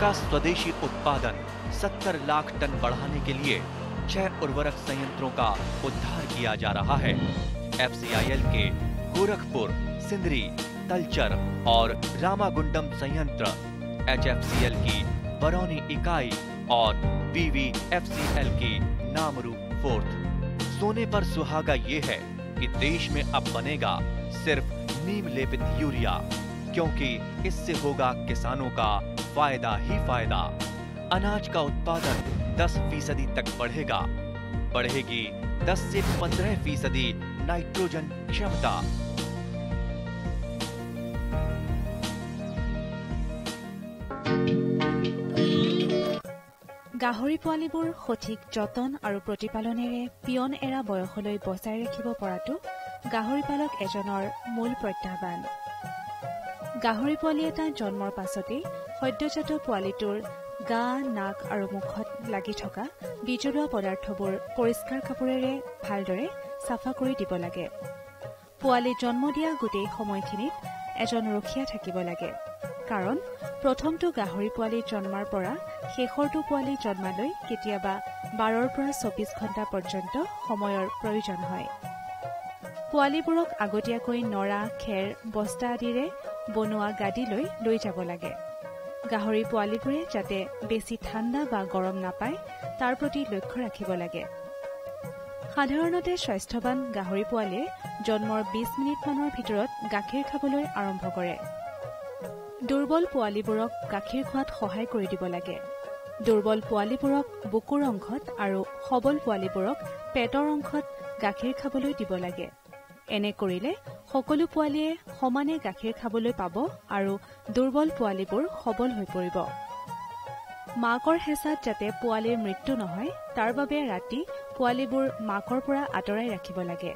का स्वदेशी उत्पादन 70 लाख टन बढ़ाने के लिए 6 उर्वरक संयंत्रों का उद्धार किया जा रहा है। FCIL के गोरखपुर, सिंदरी, तलचर और रामागुंडम संयंत्र, HFCL की बरौनी इकाई और BVFCL की नामरू फोर्थ। सोने पर सुहागा ये है कि देश में अब बनेगा सिर्फ नीम लेपित यूरिया, क्योंकि इससे होगा किसानों का फायदा ही फायदा। अनाज का उत्पादन 10% तक बढ़ेगा। बढ़ेगी 10 से 15% नाइट्रोजन क्षमता। গাহৰি পোৱালিবোৰ সঠিক যতন আৰু প্ৰতিপালনেৰে পিয়ন এৰা বয়সলৈ বচাই ৰাখিব পৰাটো গাহৰি পালক এজনৰ মূল প্ৰত্যাহ্বান। গাহৰি পোৱালি এটা জন্মৰ পাছতেই সদ্যজাত পোৱালিটোৰ গা, নাক আৰু মুখত লাগি থকা বিজলুৱা পদাৰ্থবোৰ পৰিষ্কাৰ কাপোৰেৰে ভালদৰে চাফা কৰি দিব লাগে। পোৱালি জন্ম দিয়া গোটেই সময়খিনিত এজন ৰখীয়া থাকিব লাগে, কাৰণ প্ৰথমটো গাহৰি পোৱালি জন্মৰ পৰা শেষৰটো পোৱালি জন্মালৈ কেতিয়াবা 12 পৰা 24 ঘণ্টা পৰ্যন্ত সময়ৰ প্ৰয়োজন হয়। পোৱালিবোৰক আগতীয়াকৈ নৰা, খেৰ, বস্তা আদিৰে বনোৱা গাদীলৈ লৈ যাব লাগে। গাহৰি পোৱালিবোৰে যাতে বেছি ঠাণ্ডা বা গৰম নাপায় তাৰ প্ৰতি লক্ষ্য ৰাখিব লাগে। সাধাৰণতে স্বাস্থ্যৱান গাহৰি পোৱালিয়ে জন্মৰ 20 মিনিটমানৰ ভিতৰত গাখীৰ খাবলৈ আৰম্ভ কৰে। দুৰ্বল পোৱালিবোৰক গাখীৰ খোৱাত সহায় কৰি দিব লাগে। দুৰ্বল পোৱালিবোৰক বুকুৰ অংশত আৰু সবল পোৱালিবোৰক পেটৰ অংশত গাখীৰ খাবলৈ দিব লাগে। এনে কৰিলে সকলো পোৱালিয়ে সমানে গাখীৰ খাবলৈ পাব আৰু দুৰ্বল পোৱালিবোৰ সবল হৈ পৰিব। মাকৰ হেঁচাত যাতে পোৱালিৰ মৃত্যু নহয় তাৰ বাবে ৰাতি পোৱালিবোৰ মাকৰ পৰা আঁতৰাই ৰাখিব লাগে।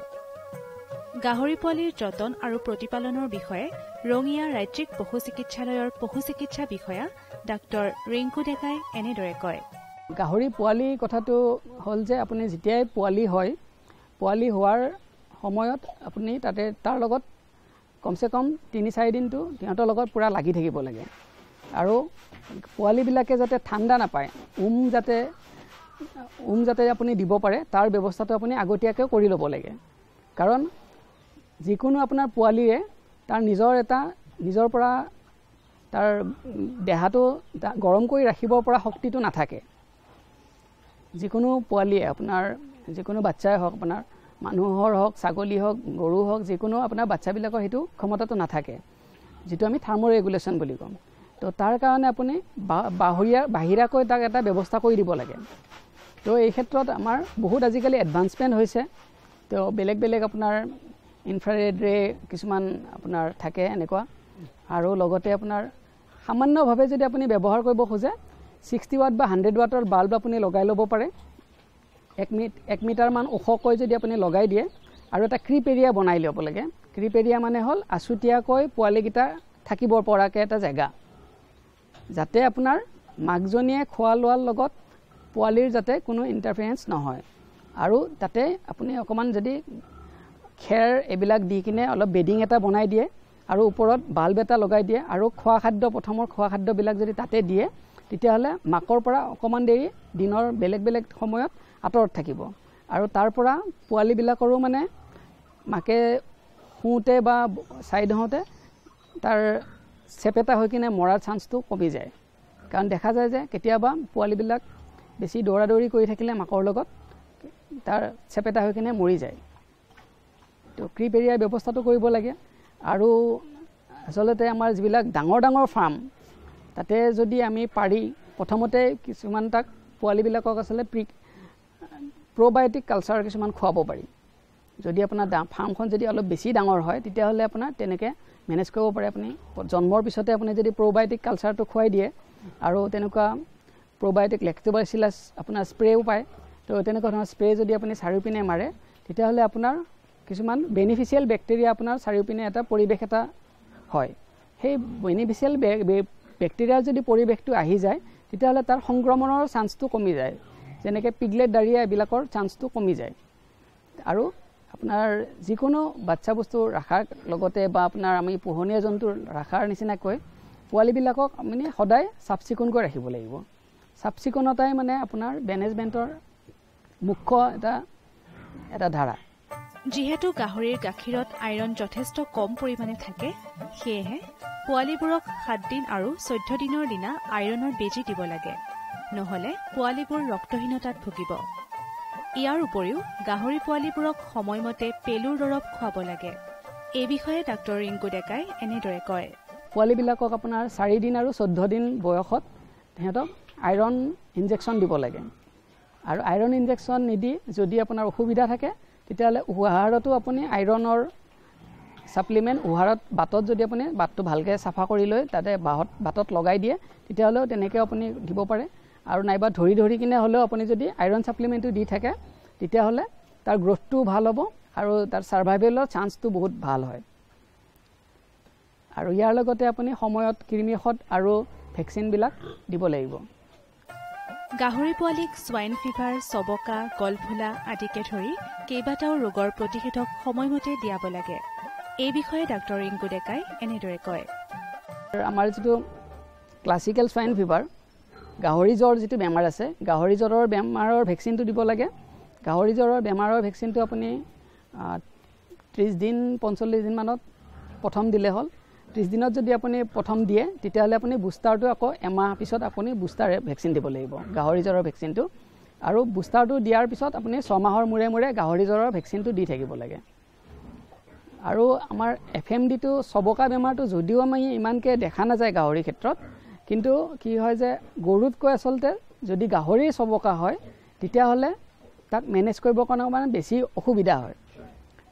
গাহৰি পোৱালিৰ যতন আৰু প্ৰতিপালনৰ বিষয়ে ৰঙিয়া ৰাজ্যিক পশু চিকিৎসালয়ৰ পশু চিকিৎসা বিষয়া ডাক্তৰ ৰিংকু ডেকাই এনেদৰে কয়। গাহৰি পোৱালি কথাটো হ'ল যে আপুনি যেতিয়াই পোৱালি হয়, পোৱালি হোৱাৰ সময়ত আপুনি তাৰ লগত কমচে কম 3-4 দিনটো সিহঁতৰ লগত পূৰা লাগি থাকিব লাগে। আৰু পোৱালিবিলাকে যাতে ঠাণ্ডা নাপায়, যাতে আপুনি দিব পাৰে তাৰ ব্যৱস্থাটো আপুনি আগতীয়াকৈ কৰি ল'ব লাগে। কাৰণ যিকোনো আপোনাৰ পোৱালিয়ে তাৰ নিজৰ পৰা তাৰ দেহাটো গৰম কৰি ৰাখিব পৰা শক্তিটো নাথাকে। যিকোনো পোৱালিয়ে আপোনাৰ যিকোনো বাচ্চাই হওক, আপোনাৰ মানুহৰ হওক, ছাগলী হওক, গৰু হওক, যিকোনো আপোনাৰ বাচ্চাবিলাকৰ সেইটো ক্ষমতাটো নাথাকে, যিটো আমি থাৰ্মোৰেগুলেশ্যন বুলি কওঁ। তো তাৰ কাৰণে আপুনি বাহিৰাকৈ তাক এটা ব্যৱস্থা কৰি দিব লাগে। তো এই ক্ষেত্ৰত আমাৰ বহুত আজিকালি এডভান্সমেণ্ট হৈছে। তো বেলেগ বেলেগ আপোনাৰ ইনফ্ৰাৰেড ৰে কিছুমান আপোনাৰ থাকে এনেকুৱা, আৰু লগতে আপোনাৰ সামান্যভাৱে যদি আপুনি ব্যৱহাৰ কৰিব খোজে 60 ৱাট বা 100 ৱাটৰ বাল্ব আপুনি লগাই ল'ব পাৰে। 1 মিটাৰমান ওখকৈ যদি আপুনি লগাই দিয়ে আৰু এটা ক্ৰীপ এৰিয়া বনাই ল'ব লাগে। ক্ৰীপ এৰিয়া মানে হ'ল আছুতীয়াকৈ পোৱালিকেইটা থাকিব পৰাকৈ এটা জেগা, যাতে আপোনাৰ মাকজনীয়ে খোৱা লোৱাৰ লগত পোৱালিৰ যাতে কোনো ইণ্টাৰফেৰেঞ্চ নহয়। আৰু তাতে আপুনি অকণমান যদি খেৰ এইবিলাক দি কিনে অলপ বেডিং এটা বনাই দিয়ে আৰু ওপৰত বাল্ব এটা লগাই দিয়ে আৰু প্ৰথমৰ খোৱা খাদ্যবিলাক যদি তাতে দিয়ে, তেতিয়াহ'লে মাকৰ পৰা অকণমান দেৰি দিনৰ বেলেগ বেলেগ সময়ত আঁতৰত থাকিব। আৰু তাৰ পৰা পোৱালিবিলাকৰো মানে মাকে শুওঁতে বা চাইড হওঁতে তাৰ চেপেটা হৈ কিনে মৰাৰ চান্সটো কমি যায়। কাৰণ দেখা যায় যে কেতিয়াবা পোৱালিবিলাক বেছি দৌৰা দৌৰি কৰি থাকিলে মাকৰ লগত তাৰ চেপেটা হৈ কিনে মৰি যায়। তো ক্ৰীপ এৰিয়াৰ ব্যৱস্থাটো কৰিব লাগে। আৰু আচলতে আমাৰ যিবিলাক ডাঙৰ ডাঙৰ ফাৰ্ম, তাতে যদি আমি পাৰি প্ৰথমতে কিছুমান তাক পোৱালিবিলাকক আচলতে প্ৰ'বায়'টিক কালচাৰ কিছুমান খুৱাব পাৰি। যদি আপোনাৰ ফাৰ্মখন যদি অলপ বেছি ডাঙৰ হয়, তেতিয়াহ'লে আপোনাৰ তেনেকৈ মেনেজ কৰিব পাৰে। আপুনি জন্মৰ পিছতে আপুনি যদি প্ৰ'বায়'টিক কালচাৰটো খুৱাই দিয়ে আৰু তেনেকুৱা প্ৰ'বায়'টিক লেক্টোবাচিলাছ আপোনাৰ স্প্ৰেও পায়, তো তেনেকুৱা ধৰণৰ স্প্ৰে যদি আপুনি চাৰিওপিনে মাৰে, তেতিয়াহ'লে আপোনাৰ কিছুমান বেনিফিচিয়েল বেক্টেৰিয়া আপোনাৰ চাৰিওপিনে এটা পৰিৱেশ এটা হয়। সেই বেনিফিচিয়েল বেক্টেৰিয়াৰ যদি পৰিৱেশটো আহি যায়, তেতিয়াহ'লে তাৰ সংক্ৰমণৰ চান্সটো কমি যায়। যেনেকৈ পিগলেট ডায়েৰিয়া এইবিলাকৰ চান্সটো কমি যায়। আৰু আপোনাৰ যিকোনো বাচ্চা বস্তু ৰখাৰ লগতে বা আপোনাৰ আমি পোহনীয়া জন্তু ৰখাৰ নিচিনাকৈ পোৱালিবিলাকক মানে সদায় চাফ চিকুণকৈ ৰাখিব লাগিব। চাফ চিকুণতাই মানে আপোনাৰ মেনেজমেণ্টৰ মুখ্য এটা ধাৰা। যিহেতু গাহৰিৰ গাখীৰত আইৰণ যথেষ্ট কম পৰিমাণে থাকে, সেয়েহে পোৱালিবোৰক 7 দিন আৰু 14 দিনৰ দিনা আইৰণৰ বেজী দিব লাগে, নহ'লে পোৱালিবোৰ ৰক্তহীনতাত ভুগিব। ইয়াৰ উপৰিও গাহৰি পোৱালিবোৰক সময়মতে পেলুৰ দৰৱ খুৱাব লাগে। এই বিষয়ে ডাক্তৰ ৰিংকু ডেকাই এনেদৰে কয়। পোৱালিবিলাকক আপোনাৰ 4 দিন আৰু 14 দিন বয়সত সিহঁতক আইৰণ ইনজেকশ্যন দিব লাগে। আৰু আইৰণ ইনজেকশ্যন নিদি যদি আপোনাৰ অসুবিধা থাকে তেতিয়াহ'লে উহাৰতো আপুনি আইৰণৰ ছাপ্লিমেণ্ট উহাৰত বাটত যদি আপুনি বাটটো ভালকৈ চাফা কৰি লৈ তাতে বাটত লগাই দিয়ে তেতিয়াহ'লেও তেনেকৈ আপুনি দিব পাৰে। আৰু নাইবা ধৰি কিনে হ'লেও আপুনি যদি আইৰণ ছাপ্লিমেণ্টটো দি থাকে তেতিয়াহ'লে তাৰ গ্ৰ'থটো ভাল হ'ব আৰু তাৰ ছাৰ্ভাইভেলৰ চান্সটো বহুত ভাল হয়। আৰু ইয়াৰ লগতে আপুনি সময়ত কৃমিষধ আৰু ভেকচিনবিলাক দিব লাগিব। গাহৰি পোৱালিক সোৱাইন ফিভাৰ, চবকা, গলফুলা আদিকে ধৰি কেইবাটাও ৰোগৰ প্ৰতিষেধক সময়মতে দিয়াব লাগে। এই বিষয়ে ডাক্তৰ ৰিংকু ডেকাই এনেদৰে কয়। আমাৰ যিটো ক্লাছিকেল সোৱাইন ফিভাৰ, গাহৰি জ্বৰ যিটো বেমাৰ আছে, গাহৰি জ্বৰৰ বেমাৰৰ ভেকচিনটো দিব লাগে। গাহৰি জ্বৰৰ বেমাৰৰ ভেকচিনটো আপুনি 30 দিন 45 দিনমানত প্ৰথম দিলে হ'ল। 30 দিনত যদি আপুনি প্ৰথম দিয়ে তেতিয়াহ'লে আপুনি বুষ্টাৰটো আকৌ এমাহ পিছত আপুনি বুষ্টাৰ ভেকচিন দিব লাগিব, গাহৰি জ্বৰৰ ভেকচিনটো। আৰু বুষ্টাৰটো দিয়াৰ পিছত আপুনি 6 মাহৰ মূৰে মূৰে গাহৰি জ্বৰৰ ভেকচিনটো দি থাকিব লাগে। আৰু আমাৰ FMDটো চবকা বেমাৰটো যদিও আমি ইমানকৈ দেখা নাযায় গাহৰিৰ ক্ষেত্ৰত, কিন্তু কি হয় যে গৰুতকৈ আচলতে যদি গাহৰিৰ চবকা হয় তেতিয়াহ'লে তাক মেনেজ কৰিবৰ কাৰণে মানে বেছি অসুবিধা হয়।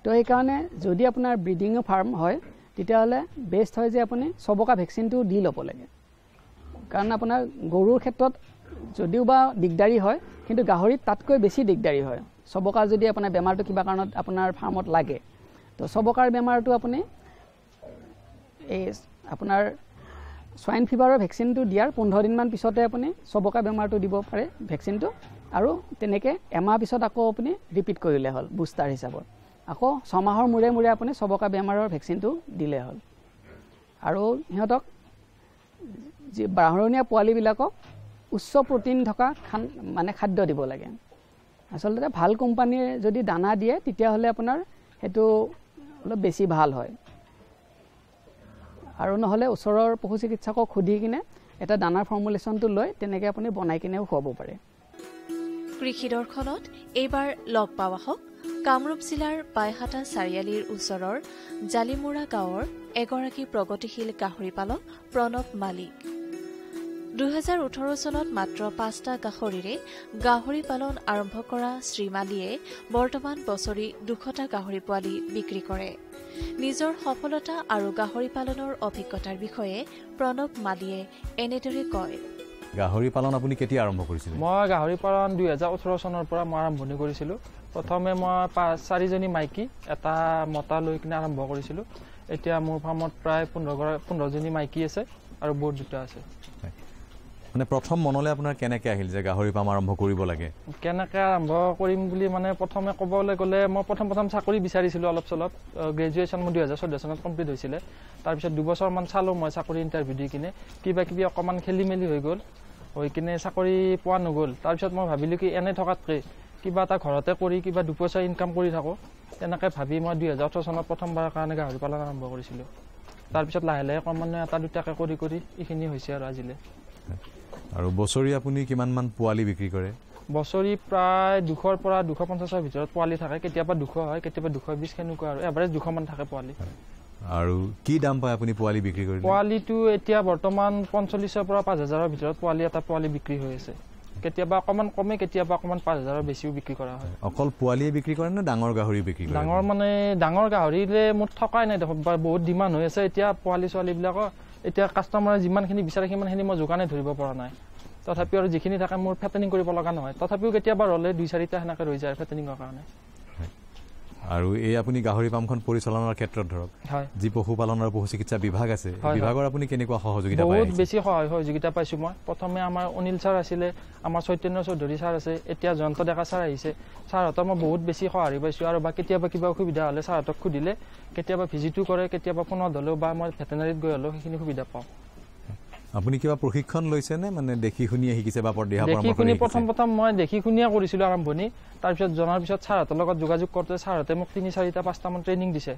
তো সেইকাৰণে যদি আপোনাৰ ব্ৰিডিঙৰ ফাৰ্ম হয় তেতিয়াহ'লে বেষ্ট হয় যে আপুনি চবকা ভেকচিনটো দি ল'ব লাগে। কাৰণ আপোনাৰ গৰুৰ ক্ষেত্ৰত যদিও বা দিগদাৰী হয়, কিন্তু গাহৰিত তাতকৈ বেছি দিগদাৰী হয়। চবকাৰ যদি আপোনাৰ বেমাৰটো কিবা কাৰণত আপোনাৰ ফাৰ্মত লাগে, তো চবকাৰ বেমাৰটো আপুনি এই আপোনাৰ সোৱাইন ফিভাৰৰ ভেকচিনটো দিয়াৰ 15 দিনমান পিছতে আপুনি চবকা বেমাৰটো দিব পাৰে ভেকচিনটো। আৰু তেনেকৈ এমাহ পিছত আকৌ আপুনি ৰিপিট কৰিলে হ'ল বুষ্টাৰ হিচাপত। আকৌ 6 মাহৰ মূৰে মূৰে আপুনি চবকা বেমাৰৰ ভেকচিনটো দিলে হ'ল। আৰু সিহঁতক যি বাঢ়ৰণীয়া পোৱালিবিলাকক উচ্চ প্ৰটিন থকা মানে খাদ্য দিব লাগে। আচলতে ভাল কোম্পানীৰ যদি দানা দিয়ে তেতিয়াহ'লে আপোনাৰ সেইটো অলপ বেছি ভাল হয়। আৰু নহ'লে ওচৰৰ পশু চিকিৎসকক সুধি কিনে এটা দানাৰ ফৰ্মুলেশ্যনটো লৈ তেনেকৈ আপুনি বনাই কিনেও খুৱাব পাৰে। কৃষি দৰ্শনত এইবাৰ লগ পাওঁ আহক কামৰূপ জিলাৰ বাইহাটা চাৰিআলিৰ ওচৰৰ জালিমুৰা গাঁৱৰ এগৰাকী প্ৰগতিশীল গাহৰি পালক প্ৰণৱ মালিক। 2018 চনত মাত্ৰ 5টা গাহৰিৰে গাহৰি পালন আৰম্ভ কৰা শ্ৰীমালীয়ে বৰ্তমান বছৰি 200টা গাহৰি পোৱালি বিক্ৰী কৰে। নিজৰ সফলতা আৰু গাহৰি পালনৰ অভিজ্ঞতাৰ বিষয়ে প্ৰণৱ মালীয়ে এনেদৰে কয়। গাহৰি পালন আপুনি কেতিয়া আৰম্ভ কৰিছিল? মই গাহৰি পালন 2018 চনৰ পৰা মই আৰম্ভণি কৰিছিলোঁ। প্ৰথমে মই 4জনী মাইকী এটা মতা লৈ কিনে আৰম্ভ কৰিছিলোঁ। এতিয়া মোৰ ফাৰ্মত প্ৰায় 15জনী মাইকী আছে আৰু বহুত দুটা আছে। মানে প্ৰথম মনলৈ আপোনাৰ কেনেকৈ আহিল যে গাহৰি ফাৰ্ম আৰম্ভ কৰিব লাগে? কেনেকৈ আৰম্ভ কৰিম বুলি মানে প্ৰথমে ক'বলৈ গ'লে মই প্ৰথম চাকৰি বিচাৰিছিলোঁ অলপ চলপ। গ্ৰেজুৱেশ্যন মোৰ 2014 চনত কমপ্লিট হৈছিলে। তাৰপিছত 2 বছৰমান চালোঁ মই চাকৰি ইণ্টাৰভিউ দি কিনে, কিবা কিবি অকণমান খেলি মেলি হৈ গ'ল, হৈ কিনে চাকৰি পোৱা নগ'ল। তাৰপিছত মই ভাবিলোঁ কি এনে থকাতকৈ কিবা এটা ঘৰতে কৰি কিবা 2 পইচা ইনকাম কৰি থাকোঁ, তেনেকৈ ভাবি মই 2018 চনত প্ৰথমবাৰৰ কাৰণে গাহৰি পালন আৰম্ভ কৰিছিলোঁ। তাৰপিছত লাহে লাহে ক্ৰমান্বয়ে এটা দুটাকৈ কৰি এইখিনি হৈছে আৰু আজিলৈ। আৰু বছৰি আপুনি কিমানমান পোৱালি বিক্ৰী কৰে? বছৰি প্ৰায় 200ৰ পৰা 250ৰ ভিতৰত পোৱালি থাকে। কেতিয়াবা 200 হয়, কেতিয়াবা 220 সেনেকুৱা আৰু এভাৰেজ 200 মান থাকে পোৱালি। আৰু কি দাম পায় আপুনি পোৱালি বিক্ৰী কৰিলে? পোৱালিটো এতিয়া বৰ্তমান 45,000ৰ পৰা 5,000ৰ ভিতৰত এটা পোৱালি বিক্ৰী হৈ আছে। কেতিয়াবা অকণমান কমে, কেতিয়াবা অকণমান 5,000ৰ বেছিও বিক্ৰী কৰা হয়। অকল পোৱালিয়ে বিক্ৰী কৰে নে ডাঙৰ গাহৰি বিক্ৰী কৰে? ডাঙৰ গাহৰিলে মোৰ থকাই নাই দেখোন, বহুত ডিমাণ্ড হৈ আছে এতিয়া ছোৱালীবিলাকৰ। এতিয়া কাষ্টমাৰে যিমানখিনি বিচাৰে সিমানখিনি মই যোগানে ধৰিব পৰা নাই। তথাপিও আৰু যিখিনি থাকে মোৰ ফেটেনিং কৰিব লগা নহয়। তথাপিও কেতিয়াবা ৰ'লে 2-4টা সেনেকৈ ৰৈ যায় ফেটেনিঙৰ কাৰণে। আৰু এই আপুনি গাহৰি ফাৰ্মখন পৰিচালনাৰ ক্ষেত্ৰত ধৰক যি পশুপালন আৰু পশু চিকিৎসা বিভাগ আছে, বিভাগৰ আপুনি কেনেকুৱা সহযোগিতা পায়? বহুত বেছি সহযোগিতা পাইছোঁ মই। প্ৰথমে আমাৰ অনিল ছাৰ আছিলে, আমাৰ চৈতন্য চৌধুৰী ছাৰ আছে, এতিয়া জয়ন্ত ডেকা ছাৰ আহিছে। ছাৰহঁতৰ মই বহুত বেছি সঁহাৰি পাইছোঁ। আৰু বা কেতিয়াবা কিবা অসুবিধা হ'লে ছাৰহঁতক সুধিলে কেতিয়াবা ভিজিটো কৰে, কেতিয়াবা ফোনত হ'লেও বা মই ভেটেনাৰীত গৈ হ'লেও সেইখিনি সুবিধা পাওঁ। আপুনি কিবা প্ৰশিক্ষণ লৈছে নে মানে দেখি শুনিয়ে শিকিছে বা দেহা পৰামৰ্শ দেখি শুনি প্ৰথম মই দেখি শুনিয়ে কৰিছিলোঁ আৰম্ভণি তাৰপিছত জনাৰ পিছত ছাৰহঁতৰ লগত যোগাযোগ কৰোঁতে ছাৰহঁতে মোক 3-4টা-5টা মান ট্ৰেইনিং দিছে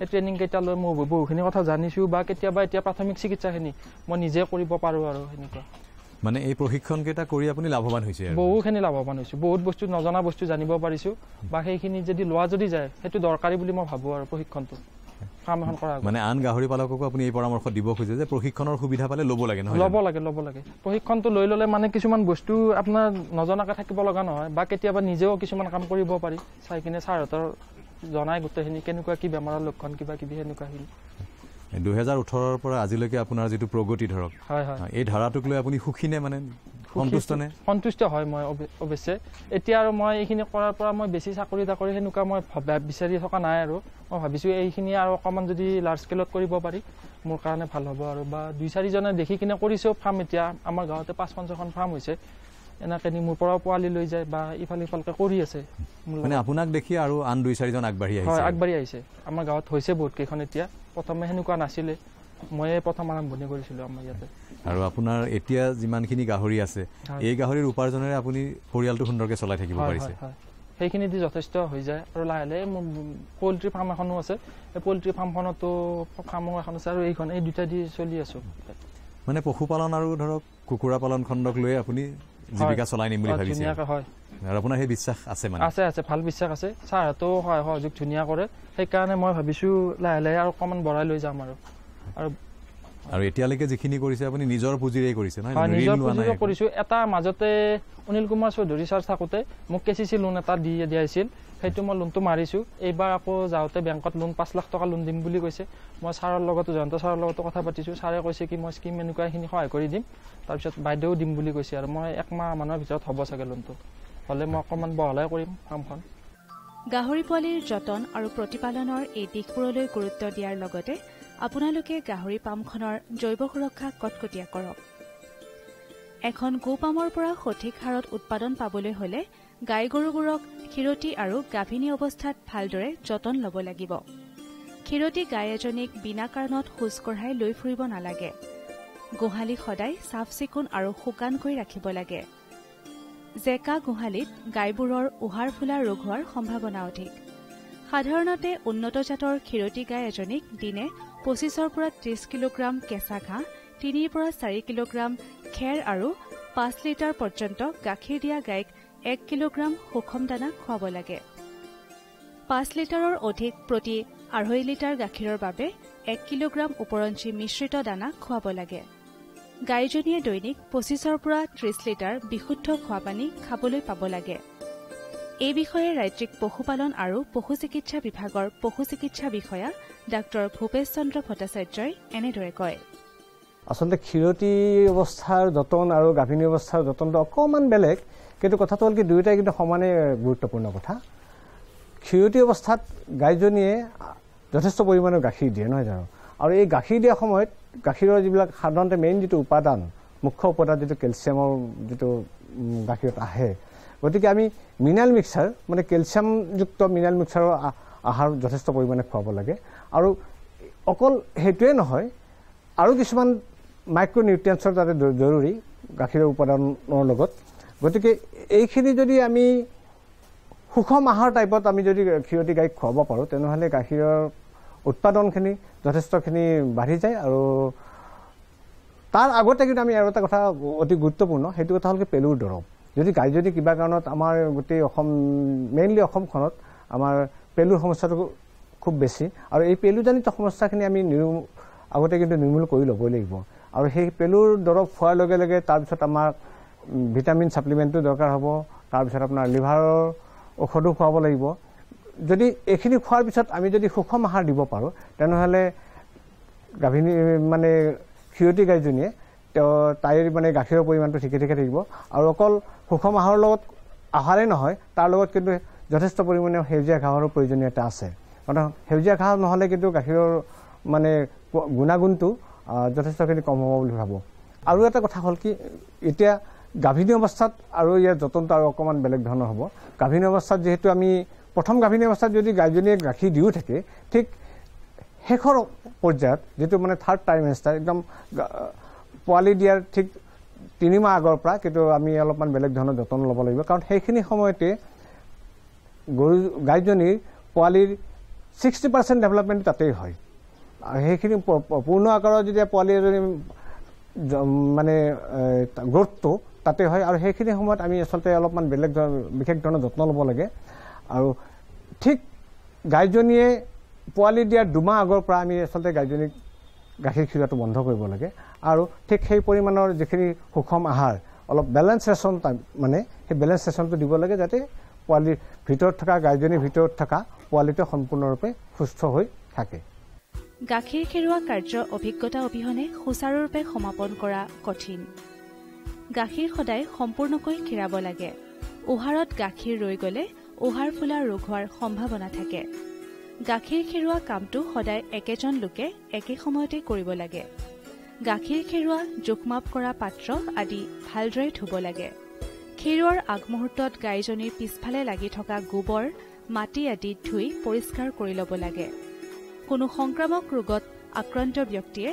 এই ট্ৰেইনিং কেইটা লৈ মই বহুখিনি কথা জানিছোঁ বা কেতিয়াবা এতিয়া প্ৰাথমিক চিকিৎসাখিনি মই নিজে কৰিব পাৰোঁ আৰু সেনেকুৱা মানে এই প্ৰশিক্ষণ কেইটা কৰি আপুনি লাভৱান হৈছে বহুখিনি লাভৱান হৈছোঁ বহুত বস্তু নজনা বস্তু জানিব পাৰিছোঁ বা সেইখিনি যদি লোৱা যদি যায় সেইটো দৰকাৰী বুলি মই ভাবোঁ আৰু প্ৰশিক্ষণটো কাম এখন কৰা মানে আন গাহৰি পালককো আপুনি এই পৰামৰ্শ দিব খোজে যে প্ৰশিক্ষণৰ সুবিধা পালে ল'ব লাগে নহয় ল'ব লাগে প্ৰশিক্ষণটো লৈ ল'লে মানে কিছুমান বস্তু আপোনাৰ নজনাকৈ থাকিব লগা নহয় বা কেতিয়াবা নিজেও কিছুমান কাম কৰিব পাৰি চাই কিনে ছাৰহঁতৰ জনাই গোটেইখিনি কেনেকুৱা কি বেমাৰৰ লক্ষণ কিবা কিবি সেনেকুৱাখিনি 2018ৰ পৰা আজিলৈকে আপোনাৰ যিটো প্ৰগতি ধৰক এই ধাৰাটোক লৈ আপুনি সুখী নে মানে সন্তুষ্ট হয় মই অৱশ্যে এতিয়া আৰু মই এইখিনি কৰাৰ পৰা মই বেছি চাকৰি সেনেকুৱা মই বিচাৰি থকা নাই আৰু মই ভাবিছোঁ এইখিনি আৰু অকণমান যদি লাৰ্জ স্কেলত কৰিব পাৰি মোৰ কাৰণে ভাল হ'ব আৰু বা 2-4জনে দেখি কিনে কৰিছোঁ ফাৰ্ম এতিয়া আমাৰ গাঁৱতে 5-6খন ফাৰ্ম হৈছে এনেকৈ নি মোৰ পৰাও পোৱালি লৈ যায় বা ইফালকে কৰি আছে মানে আপোনাক দেখি আৰু আন 2-4জন আগবাঢ়ি আহিছে আমাৰ গাঁৱত হৈছে বহুত কেইখন এতিয়া প্ৰথমে সেনেকুৱা নাছিলে ময়ে প্ৰথম আৰম্ভণি কৰিছিলোঁ আমাৰ ইয়াতে আৰু আপোনাৰ এতিয়া যিমানখিনি গাহৰি আছে এই গাহৰিৰ উপাৰ্জনেৰে আপুনি পৰিয়ালটো সুন্দৰকৈ চলাই থাকিব পাৰিছে সেইখিনি দি যথেষ্ট হৈ যায় আৰু লাহে লাহে মোৰ পল্ট্ৰি ফাৰ্ম এখনো আছে এই পল্ট্ৰি ফাৰ্মখনতো ফাৰ্মো এখন আছে আৰু এইখন এই দুটা দি চলি আছোঁ মানে পশুপালন আৰু ধৰক কুকুৰা পালন খণ্ডক লৈ আপুনি জীৱিকা চলাই নিম বুলি ভাবিছে হয় আৰু আপোনাৰ সেই বিশ্বাস আছে মানে আছে ভাল বিশ্বাস আছে ছাৰহঁতেও সহযোগ ধুনীয়া কৰে সেইকাৰণে মই ভাবিছোঁ লাহে লাহে আৰু অকণমান বঢ়াই লৈ যাম আৰু এতিয়ালৈকে যিখিনি কৰিছে আপুনি নিজৰ পুঁজিৰে কৰিছে নহয় নিজৰ পুঁজিৰে কৰিছোঁ এটা মাজতে অনিল কুমাৰ চৌধুৰী ছাৰ থাকোঁতে মোক KCC লোন এটা দিয়াইছিল সেইটো মই লোনটো মাৰিছোঁ এইবাৰ আকৌ যাওঁতে বেংকত লোন 5 লাখ টকা লোন দিম বুলি কৈছে মই ছাৰৰ লগতো জয়ন্ত ছাৰৰ লগতো কথা পাতিছোঁ ছাৰে কৈছে কি মই স্কিম এনেকুৱাখিনি সহায় কৰি দিম তাৰপিছত বাইদেউ দিম বুলি কৈছে আৰু মই 1 মাহ মানৰ ভিতৰত হ'ব চাগে লোনটো হ'লে মই অকণমান বহলাই কৰিম ফাৰ্মখন গাহৰি পোৱালিৰ যতন আৰু প্ৰতিপালনৰ এই দিশবোৰলৈ গুৰুত্ব দিয়াৰ লগতে আপোনালোকে গাহৰি পামখনৰ জৈৱ সুৰক্ষা কটকটীয়া কৰক এখন গোপামৰ পৰা সঠিক হাৰত উৎপাদন পাবলৈ হলে গাই গৰুবোৰক ক্ষীৰতী আৰু গাভিনী অৱস্থাত ভালদৰে যতন ল'ব লাগিব ক্ষীৰতী গাই এজনীক বিনা কাৰণত খোজ কঢ়াই লৈ ফুৰিব নালাগে গোহালি সদায় চাফ চিকুণ আৰু শুকান কৰি ৰাখিব লাগে জেকা গোহালিত গাইবোৰৰ উহাৰ ফুলা ৰোগ হোৱাৰ সম্ভাৱনা অধিক সাধাৰণতে উন্নত জাতৰ ক্ষীৰতী গাই এজনীক দিনে 25 পৰা 30 কিলোগ্ৰাম কেঁচা ঘাঁহ 3 পৰা 4 কিলোগ্ৰাম খেৰ আৰু 5 লিটাৰ পৰ্যন্ত গাখীৰ দিয়া গাইক 1 কিলোগ্ৰাম সুষম দানা খুৱাব লাগে 5 লিটাৰৰ অধিক প্ৰতি 2.5 লিটাৰ গাখীৰৰ বাবে 1 কিলোগ্ৰাম উপৰঞ্চি মিশ্ৰিত দানা খুৱাব লাগে গাইজনীয়ে দৈনিক 25 পৰা 30 লিটাৰ বিশুদ্ধ খোৱা পানী খাবলৈ পাব লাগে এই বিষয়ে ৰাজ্যিক পশুপালন আৰু পশু চিকিৎসা বিভাগৰ পশু চিকিৎসা বিষয়া ডাক্তৰ ভূপেশ চন্দ্ৰ ভট্টাচাৰ্যই এনেদৰে কয় আচলতে ক্ষীৰতী অৱস্থাৰ যতন আৰু গাভিনী অৱস্থাৰ যতনটো অকণমান বেলেগ কিন্তু কথাটো হ'ল কি দুয়োটাই কিন্তু সমানে গুৰুত্বপূৰ্ণ কথা ক্ষীৰতী অৱস্থাত গাইজনীয়ে যথেষ্ট পৰিমাণৰ গাখীৰ দিয়ে নহয় জানো আৰু এই গাখীৰ দিয়া সময়ত গাখীৰৰ যিবিলাক সাধাৰণতে মেইন যিটো উপাদান মুখ্য উপাদান যিটো কেলছিয়ামৰ যিটো গাখীৰত আহে গতিকে আমি মিনাৰেল মিক্সাৰ মানে কেলছিয়ামযুক্ত মিনাৰেল মিক্সাৰৰ আহাৰ যথেষ্ট পৰিমাণে খুৱাব লাগে আৰু অকল সেইটোৱে নহয় আৰু কিছুমান মাইক্ৰ' নিউট্ৰিয়েণ্টছৰ তাতে জৰুৰী গাখীৰৰ উপাদানৰ লগত গতিকে এইখিনি যদি আমি সুষম আহাৰ টাইপত আমি যদি ক্ষীৰতী গাইক খুৱাব পাৰোঁ তেনেহ'লে গাখীৰৰ উৎপাদনখিনি যথেষ্টখিনি বাঢ়ি যায় আৰু তাৰ আগতে কিন্তু আমি আৰু এটা কথা অতি গুৰুত্বপূৰ্ণ সেইটো কথা হ'ল কি পেলুৰ দৰৱ যদি গাই যদি কিবা কাৰণত আমাৰ গোটেই অসম মেইনলি অসমখনত আমাৰ পেলুৰ সমস্যাটো খুব বেছি আৰু এই পেলুজনিত সমস্যাখিনি আমি আগতে কিন্তু নিৰ্মূল কৰি ল'বই লাগিব আৰু সেই পেলুৰ দৰৱ খোৱাৰ লগে লগে তাৰপিছত আমাৰ ভিটামিন ছাপ্লিমেণ্টটো দৰকাৰ হ'ব তাৰপিছত আপোনাৰ লিভাৰৰ ঔষধো খুৱাব লাগিব যদি এইখিনি খোৱাৰ পিছত আমি যদি সুষম আহাৰ দিব পাৰোঁ তেনেহ'লে গাভিনী মানে ক্ষীৰতী গাইজনীয়ে তাইৰ মানে গাখীৰৰ পৰিমাণটো ঠিকে ঠিকে থাকিব আৰু অকল সুষম আহাৰৰ লগত আহাৰেই নহয় তাৰ লগত কিন্তু যথেষ্ট পৰিমাণে সেউজীয়া ঘাঁহৰো প্ৰয়োজনীয়তা আছে মানে সেউজীয়া ঘাঁহ নহ'লে কিন্তু গাখীৰৰ মানে গুণাগুণটো যথেষ্টখিনি কম হ'ব বুলি ভাবোঁ আৰু এটা কথা হ'ল কি এতিয়া গাভিনী অৱস্থাত আৰু ইয়াৰ যতনটো আৰু অকণমান বেলেগ ধৰণৰ হ'ব গাভিনী অৱস্থাত যিহেতু আমি প্ৰথম গাভিনী অৱস্থাত যদি গাইজনীয়ে গাখীৰ দিও থাকে ঠিক শেষৰ পৰ্যায়ত যিটো মানে থাৰ্ড ট্ৰাইমেষ্টাৰ একদম পোৱালি দিয়াৰ ঠিক 3 মাহ আগৰ পৰা কিন্তু আমি অলপমান বেলেগ ধৰণৰ যতন ল'ব লাগিব কাৰণ সেইখিনি সময়তে গাইজনীৰ পোৱালিৰ 60% ডেভেলপমেণ্ট তাতেই হয় আৰু সেইখিনি পূৰ্ণ আকাৰৰ যেতিয়া পোৱালি এজনী মানে গ্ৰোথটো তাতে হয় আৰু সেইখিনি সময়ত আমি আচলতে অলপমান বিশেষ ধৰণৰ যত্ন ল'ব লাগে আৰু ঠিক গাইজনীয়ে পোৱালি দিয়াৰ 2 মাহ আগৰ পৰা আমি আচলতে গাইজনীক গাখীৰ খিৰোৱাটো বন্ধ কৰিব লাগে আৰু ঠিক সেই পৰিমাণৰ যিখিনি সুষম আহাৰ অলপ বেলেঞ্চ ৰেচন মানে সেই বেলেঞ্চ ৰেচনটো দিব লাগে যাতে পোৱালিৰ ভিতৰত থকা গাইজনীৰ ভিতৰত থকা পোৱালিটো সম্পূৰ্ণৰূপে সুস্থ হৈ থাকে গাখীৰ খিৰোৱা কাৰ্য অভিজ্ঞতা অবিহনে সুচাৰুৰূপে সমাপন কৰা কঠিন গাখীৰ সদায় সম্পূৰ্ণকৈ খিৰাব লাগে উহাৰত গাখীৰ ৰৈ গ'লে উহাৰ ফুলা ৰোগ হোৱাৰ সম্ভাৱনা থাকে গাখীৰ খিৰোৱা কামটো সদায় একেজন লোকে একে সময়তে কৰিব লাগে গাখীৰ খিৰোৱা জোখমাপ কৰা পাত্ৰ আদি ভালদৰে ধুব লাগে খিৰোৱাৰ আগমুহূৰ্তত গাইজনীৰ পিছফালে লাগি থকা গোবৰ মাটি আদি ধুই পৰিষ্কাৰ কৰি ল'ব লাগে কোনো সংক্ৰামক ৰোগত আক্ৰান্ত ব্যক্তিয়ে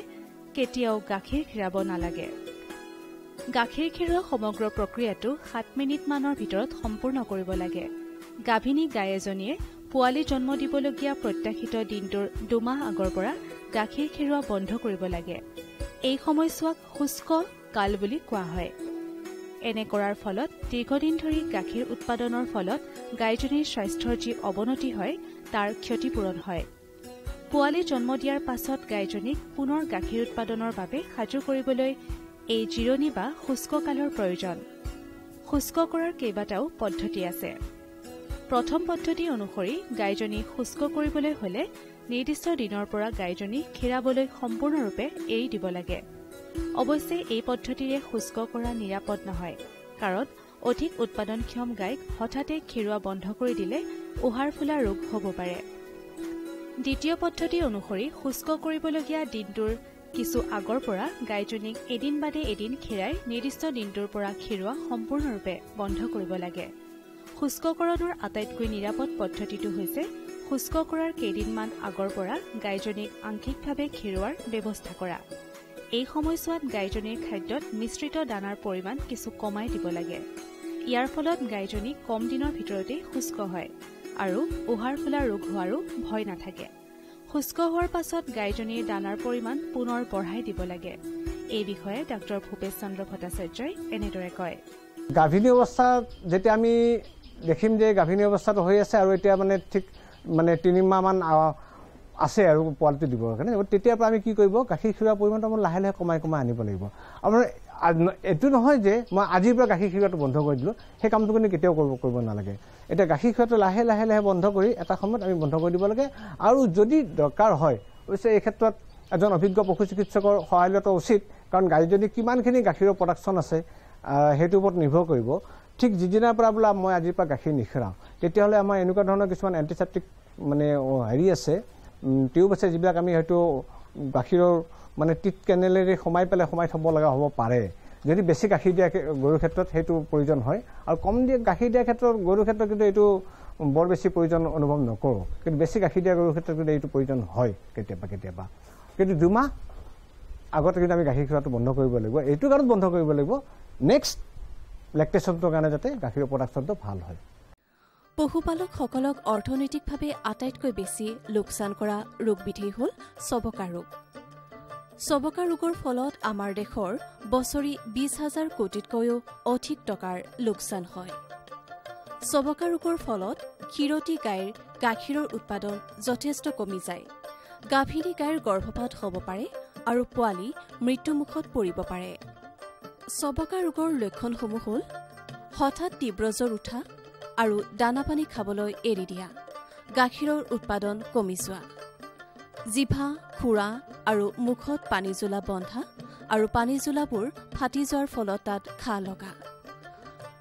কেতিয়াও গাখীৰ খিৰাব নালাগে গাখীৰ খিৰোৱা সমগ্ৰ প্ৰক্ৰিয়াটো 7 মিনিটমানৰ ভিতৰত সম্পূৰ্ণ কৰিব লাগে গাভিনী গাই এজনীয়ে পোৱালি জন্ম দিবলগীয়া প্ৰত্যাশিত দিনটোৰ 2 মাহ আগৰ পৰা গাখীৰ খিৰোৱা বন্ধ কৰিব লাগে এই সময়ছোৱাক শুষ্ক কাল বুলি কোৱা হয় এনে কৰাৰ ফলত দীৰ্ঘদিন ধৰি গাখীৰ উৎপাদনৰ ফলত গাইজনীৰ স্বাস্থ্যৰ যি অৱনতি হয় তাৰ ক্ষতিপূৰণ হয় পোৱালি জন্ম দিয়াৰ পাছত গাইজনীক পুনৰ গাখীৰ উৎপাদনৰ বাবে সাজু কৰিবলৈ এই জিৰণি বা শুষ্ক কালৰ প্ৰয়োজন শুষ্ক কৰাৰ কেইবাটাও পদ্ধতি আছে প্ৰথম পদ্ধতি অনুসৰি গাইজনী শুষ্ক কৰিবলৈ হলে নিৰ্দিষ্ট দিনৰ পৰা গাইজনী খিৰাবলৈ সম্পূৰ্ণৰূপে এৰি দিব লাগে অৱশ্যে এই পদ্ধতিৰে শুষ্ক কৰা নিৰাপদ নহয় কাৰণ অধিক উৎপাদনক্ষম গাইক হঠাতে খিৰোৱা বন্ধ কৰি দিলে উহাৰ ফুলা ৰোগ হ'ব পাৰে দ্বিতীয় পদ্ধতি অনুসৰি শুষ্ক কৰিবলগীয়া দিনটোৰ কিছু আগৰ পৰা গাইজনীক এদিন বাদে এদিন খিৰাই নিৰ্দিষ্ট দিনটোৰ পৰা খিৰোৱা সম্পূৰ্ণৰূপে বন্ধ কৰিব লাগে শুষ্ককৰণৰ আটাইতকৈ নিৰাপদ পদ্ধতিটো হৈছে শুষ্ক কৰাৰ কেইদিনমান আগৰ পৰা গাইজনীক আংশিকভাৱে খিৰোৱাৰ ব্যৱস্থা কৰা এই সময়ছোৱাত গাইজনীৰ খাদ্যত মিশ্ৰিত দানাৰ পৰিমাণ কিছু কমাই দিব লাগে ইয়াৰ ফলত গাইজনী কম দিনৰ ভিতৰতে শুষ্ক হয় আৰু উহাৰ ফুলা ৰোগ হোৱাৰো ভয় নাথাকে শুষ্ক হোৱাৰ পাছত গাইজনীৰ দানাৰ পৰিমাণ পুনৰ বঢ়াই দিব লাগে এই বিষয়ে ডক্টৰ ভূপেশ চন্দ্ৰ ভট্টাচাৰ্যই এনেদৰে কয় গাভিনী অৱস্থাত যেতিয়া আমি দেখিম যে গাভিনী অৱস্থাটো হৈ আছে আৰু এতিয়া মানে ঠিক মানে 3 মাহমান আছে আৰু পোৱালিটো দিবৰ কাৰণে তেতিয়াৰ পৰা আমি কি কৰিব গাখীৰ খিৰোৱাৰ পৰিমাণটো আমি লাহে লাহে কমাই আনিব লাগিব আমাৰ এইটো নহয় যে মই আজিৰ পৰা গাখীৰ খিৰোৱাটো বন্ধ কৰি দিলোঁ সেই কামটো কিন্তু কেতিয়াও কৰিব নালাগে এতিয়া গাখীৰ খিৰোৱাটো লাহে লাহে বন্ধ কৰি এটা সময়ত আমি বন্ধ কৰি দিব লাগে আৰু যদি দৰকাৰ হয় অৱশ্যে এই ক্ষেত্ৰত এজন অভিজ্ঞ পশু চিকিৎসকৰ সহায় লোৱাটো উচিত কাৰণ গাইজনী কিমানখিনি গাখীৰৰ প্ৰডাকশ্যন আছে সেইটোৰ ওপৰত নিৰ্ভৰ কৰিব ঠিক যিদিনাৰ পৰা বোলা মই আজিৰ পৰা গাখীৰ নিখিৰাওঁ তেতিয়াহ'লে আমাৰ এনেকুৱা ধৰণৰ কিছুমান এণ্টিচেপ্টিক মানে হেৰি আছে টিউব আছে যিবিলাক আমি হয়তো গাখীৰৰ মানে টিট কেনেলেৰে সোমাই থ'ব লগা হ'ব পাৰে যদি বেছি গাখীৰ দিয়া গৰুৰ ক্ষেত্ৰত সেইটো প্ৰয়োজন হয় আৰু কম গাখীৰ দিয়াৰ ক্ষেত্ৰত গৰুৰ ক্ষেত্ৰত কিন্তু এইটো বৰ বেছি প্ৰয়োজন অনুভৱ নকৰোঁ কিন্তু বেছি গাখীৰ দিয়া গৰুৰ ক্ষেত্ৰত কিন্তু এইটো প্ৰয়োজন হয় কেতিয়াবা কিন্তু 2 মাহ আগতে কিন্তু আমি গাখীৰ খিৰোৱাটো বন্ধ কৰিব লাগিব এইটো কাৰণত বন্ধ কৰিব লাগিব নেক্সট লেক্টেশ্যনটোৰ কাৰণে যাতে গাখীৰৰ প্ৰডাকশ্যনটো ভাল হয় পশুপালকসকলক অৰ্থনৈতিকভাৱে আটাইতকৈ বেছি লোকচান কৰা ৰোগবিধেই হ'ল চবকা ৰোগ চবকা ৰোগৰ ফলত আমাৰ দেশৰ বছৰি 20,000 কোটিতকৈও অধিক টকাৰ লোকচান হয় চবকা ৰোগৰ ফলত ক্ষীৰতী গাইৰ গাখীৰৰ উৎপাদন যথেষ্ট কমি যায় গাভিনী গাইৰ গৰ্ভপাত হ'ব পাৰে আৰু পোৱালি মৃত্যুমুখত পৰিব পাৰে চবকা ৰোগৰ লক্ষণসমূহ হ'ল হঠাৎ তীব্ৰ জ্বৰ উঠা আৰু দানা পানী খাবলৈ এৰি দিয়া গাখীৰৰ উৎপাদন কমি যোৱা জিভা খুৰা আৰু মুখত পানী জ্বলা বন্ধা আৰু পানী জ্বলাবোৰ ফাটি যোৱাৰ ফলত তাত ঘাঁ লগা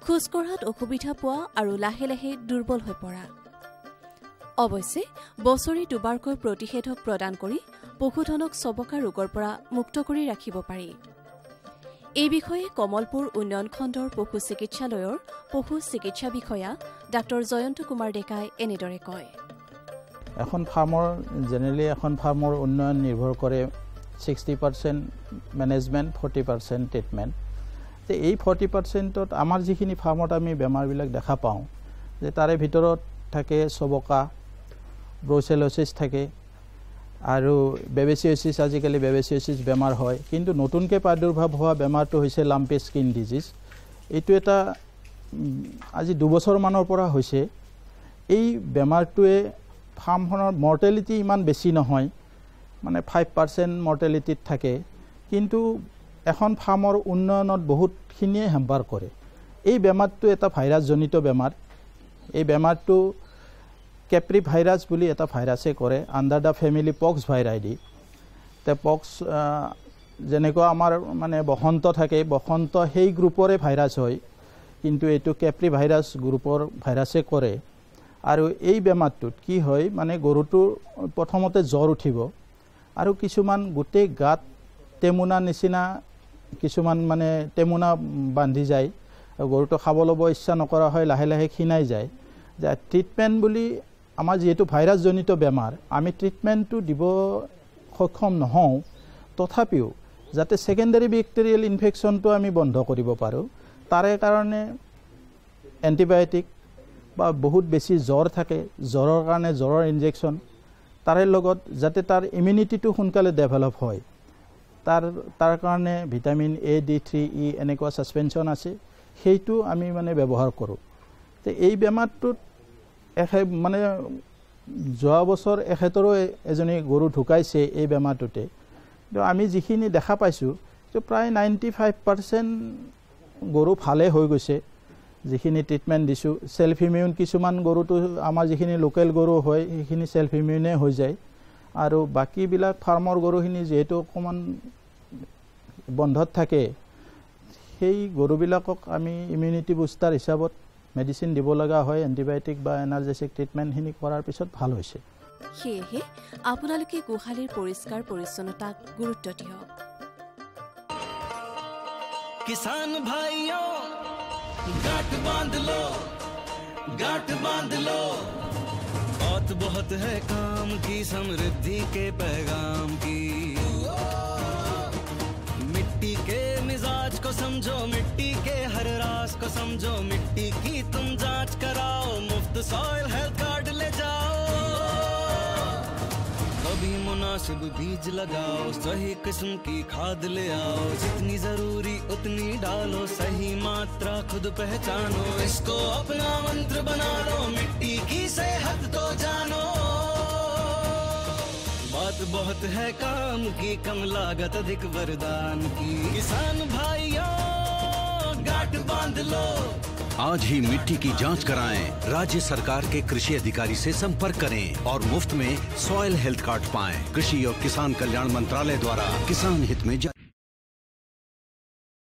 খোজ কঢ়াত অসুবিধা পোৱা আৰু লাহে লাহে দুৰ্বল হৈ পৰা অৱশ্যে বছৰি 2বাৰকৈ প্ৰতিষেধক প্ৰদান কৰি পশুধনক চবকা ৰোগৰ পৰা মুক্ত কৰি ৰাখিব পাৰি এই বিষয়ে কমলপুৰ উন্নয়ন খণ্ডৰ পশু চিকিৎসালয়ৰ পশু চিকিৎসা বিষয়া ডাক্তৰ জয়ন্ত কুমাৰ ডেকাই এনেদৰে কয় এখন ফাৰ্মৰ জেনেৰেলি এখন ফাৰ্মৰ উন্নয়ন নিৰ্ভৰ কৰে 60% মেনেজমেণ্ট 40% ট্ৰিটমেণ্ট। তো এই 40%ত আমাৰ যিখিনি ফাৰ্মত আমি বেমাৰবিলাক দেখা পাওঁ যে তাৰে ভিতৰত থাকে চবকা, ব্ৰুচেলোচিছ থাকে আৰু বেবেচিয়চিছ। আজিকালি বেবেচিয়চিছ বেমাৰ হয়, কিন্তু নতুনকৈ প্ৰাদুৰ্ভাৱ হোৱা বেমাৰটো হৈছে লাম্পি স্কিন ডিজিজ। এইটো এটা আজি 2 বছৰমানৰ পৰা হৈছে। এই বেমাৰটোৱে ফাৰ্মখনৰ মৰ্টেলিটি ইমান বেছি নহয়, মানে 5% মৰ্টেলিটিত থাকে, কিন্তু এখন ফাৰ্মৰ উন্নয়নত বহুতখিনিয়ে হেম্পাৰ কৰে। এই বেমাৰটো এটা ভাইৰাছজনিত বেমাৰ। এই বেমাৰটো কেপ্ৰি ভাইৰাছ বুলি এটা ভাইৰাছে কৰে, আণ্ডাৰ দ্য ফেমিলি পক্স ভাইৰাইডি। তে পক্স যেনেকুৱা আমাৰ মানে বসন্ত থাকে, বসন্ত সেই গ্ৰুপৰে ভাইৰাছ হয়, কিন্তু এইটো কেপ্ৰি ভাইৰাছ গ্ৰুপৰ ভাইৰাছে কৰে। আৰু এই বেমাৰটোত কি হয়, মানে গৰুটো প্ৰথমতে জ্বৰ উঠিব আৰু কিছুমান গোটেই গাত টেমুনা নিচিনা কিছুমান মানে টেমুনা বান্ধি যায়, গৰুটো খাব ল'ব ইচ্ছা নকৰা হয়, লাহে লাহে ক্ষীণাই যায়। যে ট্ৰিটমেণ্ট বুলি আমাৰ যিহেতু ভাইৰাছজনিত বেমাৰ, আমি ট্ৰিটমেণ্টটো দিব সক্ষম নহওঁ, তথাপিও যাতে ছেকেণ্ডাৰী বেক্টেৰিয়েল ইনফেকশ্যনটো আমি বন্ধ কৰিব পাৰোঁ, তাৰে কাৰণে এণ্টিবায়'টিক বা বহুত বেছি জ্বৰ থাকে, জ্বৰৰ কাৰণে জ্বৰৰ ইনজেকশ্যন, তাৰে লগত যাতে তাৰ ইমিউনিটিটো সোনকালে ডেভেলপ হয়, তাৰ কাৰণে ভিটামিন A, D3, E এনেকুৱা ছাছপেনশ্যন আছে, সেইটো আমি মানে ব্যৱহাৰ কৰোঁ। তো এই বেমাৰটোত মানে যোৱা বছৰ এখেতৰো এজনী গৰু ঢুকাইছে এই বেমাৰটোতে। তো আমি যিখিনি দেখা পাইছোঁ তো প্ৰায় 95% গৰু ভালে হৈ গৈছে যিখিনি ট্ৰিটমেণ্ট দিছোঁ। ছেল্ফ ইমিউন কিছুমান গৰুটো আমাৰ যিখিনি লোকেল গৰু হয় সেইখিনি ছেল্ফ ইমিউনে হৈ যায়, আৰু বাকীবিলাক ফাৰ্মৰ গৰুখিনি যিহেতু অকণমান বন্ধত থাকে, সেই গৰুবিলাকক আমি ইমিউনিটি বুষ্টাৰ হিচাপত মেডিচিন দিব লগা হয়, এণ্টিবায়'টিক বা এনাৰ্জেটিক ট্ৰিটমেণ্টখিনি কৰাৰ পিছত ভাল হৈছে। সেয়েহে আপোনালোকে গোহালিৰ পৰিষ্কাৰ পৰিচ্ছন্নতাক গুৰুত্ব দিয়ক। किसान भाइयों गांठ बांध लो, गांठ बांध लो, बहुत है काम की, समृद्धि के पैगाम की। मिट्टी के मिजाज को समझो, मिट्टी के हर राज को समझो, मिट्टी की तुम जांच कराओ, मुफ्त सॉइल हेल्थ कार्ड ले जाओ। कभी मुनासिब बीज लगाओ, सही किस्म की खाद ले आओ, जितनी जरूरी उतनी डालो, सही मात्रा खुद पहचानो, इसको अपना मंत्र बना लो, मिट्टी की सेहत तो जानो। बात बहुत है काम की, कम लागत अधिक वरदान की। किसान भाइयों गांठ बांध लो, आज ही मिट्टी की जांच कराएं, राज्य सरकार के कृषि अधिकारी से संपर्क करें और मुफ्त में सॉइल हेल्थ कार्ड पाएं। कृषि और किसान कल्याण मंत्रालय द्वारा किसान हित में